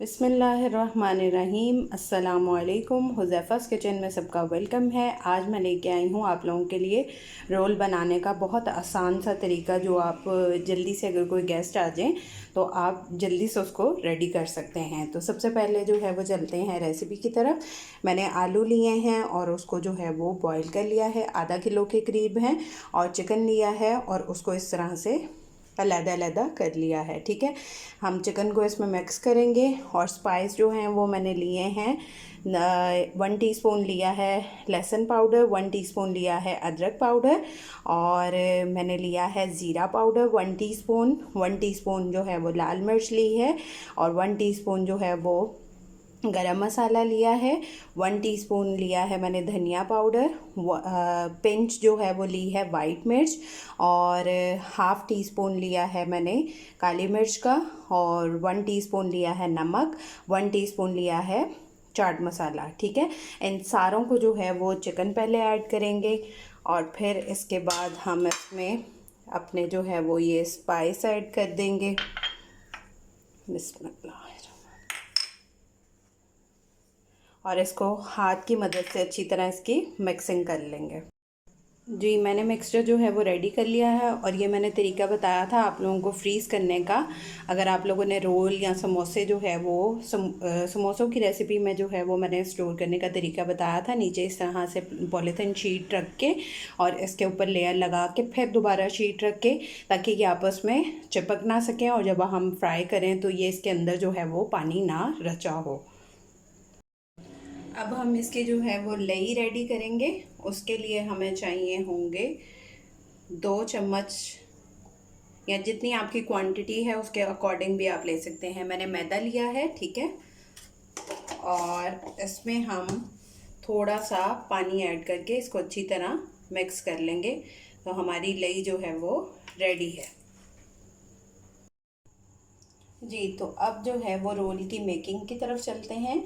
बिस्मिल्लाहिर्रहमानिर्रहीम। अस्सलामुअलैकुम। हुज़ैफ़ा's किचन में सबका वेलकम है। आज मैं लेके आई हूँ आप लोगों के लिए रोल बनाने का बहुत आसान सा तरीका, जो आप जल्दी से, अगर कोई गेस्ट आ जाए तो आप जल्दी से उसको रेडी कर सकते हैं। तो सबसे पहले जो है वो चलते हैं रेसिपी की तरफ। मैंने आलू लिए हैं और उसको जो है वो बॉईल कर लिया है, आधा किलो के करीब हैं। और चिकन लिया है और उसको इस तरह से अलग-अलग कर लिया है। ठीक है, हम चिकन को इसमें मिक्स करेंगे। और स्पाइस जो हैं वो मैंने लिए हैं 1 टीस्पून लिया है लहसुन पाउडर, 1 टीस्पून लिया है अदरक पाउडर, और मैंने लिया है ज़ीरा पाउडर 1 टीस्पून, 1 टीस्पून जो है वो लाल मिर्च ली है, और 1 टीस्पून जो है वो गरम मसाला लिया है, 1 टीस्पून लिया है मैंने धनिया पाउडर, पिंच जो है वो ली है वाइट मिर्च, और हाफ़ टी स्पून लिया है मैंने काली मिर्च का, और 1 टीस्पून लिया है नमक, 1 टीस्पून लिया है चाट मसाला। ठीक है, इन सारों को जो है वो चिकन पहले ऐड करेंगे, और फिर इसके बाद हम इसमें अपने जो है वो ये स्पाइस ऐड कर देंगे। बिस्मिल्लाह। और इसको हाथ की मदद से अच्छी तरह इसकी मिक्सिंग कर लेंगे। जी, मैंने मिक्सचर जो है वो रेडी कर लिया है, और ये मैंने तरीका बताया था आप लोगों को फ्रीज़ करने का। अगर आप लोगों ने रोल या समोसे जो है वो समोसों की रेसिपी में जो है वो मैंने स्टोर करने का तरीका बताया था। नीचे इस तरह से पॉलीथिन शीट रख के और इसके ऊपर लेयर लगा के फिर दोबारा शीट रख के, ताकि ये आपस में चिपक ना सकें, और जब हम फ्राई करें तो ये इसके अंदर जो है वो पानी ना रचा हो। अब हम इसके जो है वो लई रेडी करेंगे। उसके लिए हमें चाहिए होंगे 2 चम्मच, या जितनी आपकी क्वांटिटी है उसके अकॉर्डिंग भी आप ले सकते हैं। मैंने मैदा लिया है, ठीक है, और इसमें हम थोड़ा सा पानी ऐड करके इसको अच्छी तरह मिक्स कर लेंगे। तो हमारी लई जो है वो रेडी है। जी, तो अब जो है वो रोल की मेकिंग की तरफ चलते हैं।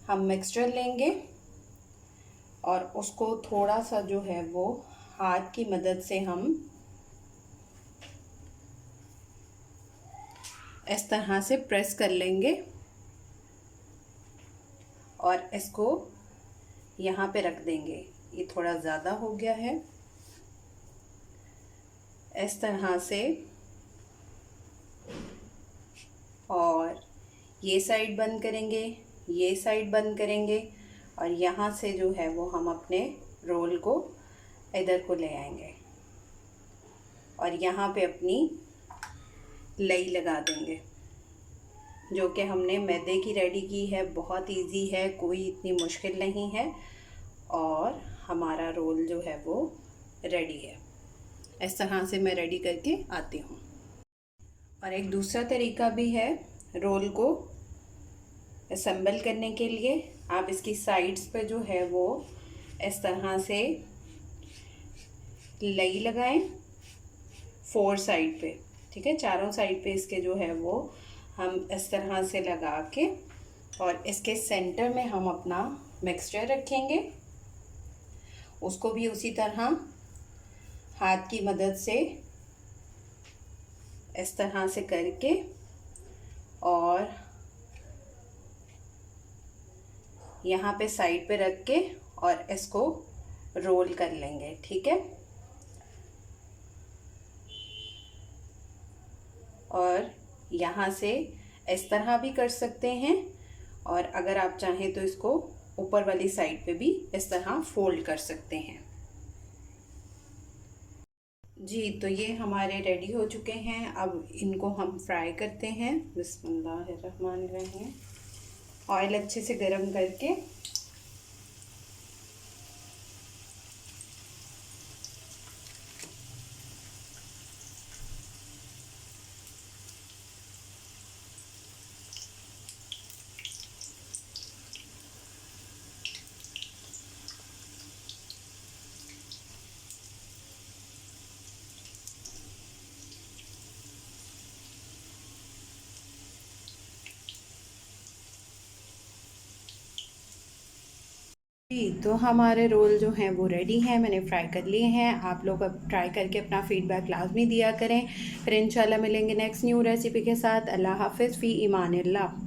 हम मिक्सचर लेंगे और उसको थोड़ा सा जो है वो हाथ की मदद से हम इस तरह से प्रेस कर लेंगे, और इसको यहाँ पे रख देंगे। ये थोड़ा ज़्यादा हो गया है। इस तरह से, और ये साइड बंद करेंगे, ये साइड बंद करेंगे, और यहाँ से जो है वो हम अपने रोल को इधर को ले आएंगे और यहाँ पे अपनी लई लगा देंगे, जो कि हमने मैदे की रेडी की है। बहुत इजी है, कोई इतनी मुश्किल नहीं है, और हमारा रोल जो है वो रेडी है। इस तरह से मैं रेडी करके आती हूँ। और एक दूसरा तरीका भी है रोल को असेंबल करने के लिए। आप इसकी साइड्स पे जो है वो इस तरह से लई लगाएं 4 साइड पे। ठीक है, चारों साइड पे इसके जो है वो हम इस तरह से लगा के, और इसके सेंटर में हम अपना मिक्सचर रखेंगे। उसको भी उसी तरह हाथ की मदद से इस तरह से करके, और यहाँ पे साइड पे रख के, और इसको रोल कर लेंगे। ठीक है, और यहाँ से इस तरह भी कर सकते हैं, और अगर आप चाहें तो इसको ऊपर वाली साइड पे भी इस तरह फोल्ड कर सकते हैं। जी, तो ये हमारे रेडी हो चुके हैं। अब इनको हम फ्राई करते हैं। बिस्मिल्लाहिर्रहमानिर्रहीम। ऑयल अच्छे से गरम करके जी, तो हमारे रोल जो हैं वो रेडी हैं, मैंने फ्राई कर लिए हैं। आप लोग अब ट्राई करके अपना फ़ीडबैक लाज़मी दिया करें। फिर इंशाल्लाह मिलेंगे नेक्स्ट न्यू रेसिपी के साथ। अल्लाह हाफ़िज़, फ़ी ईमानिल्लाह।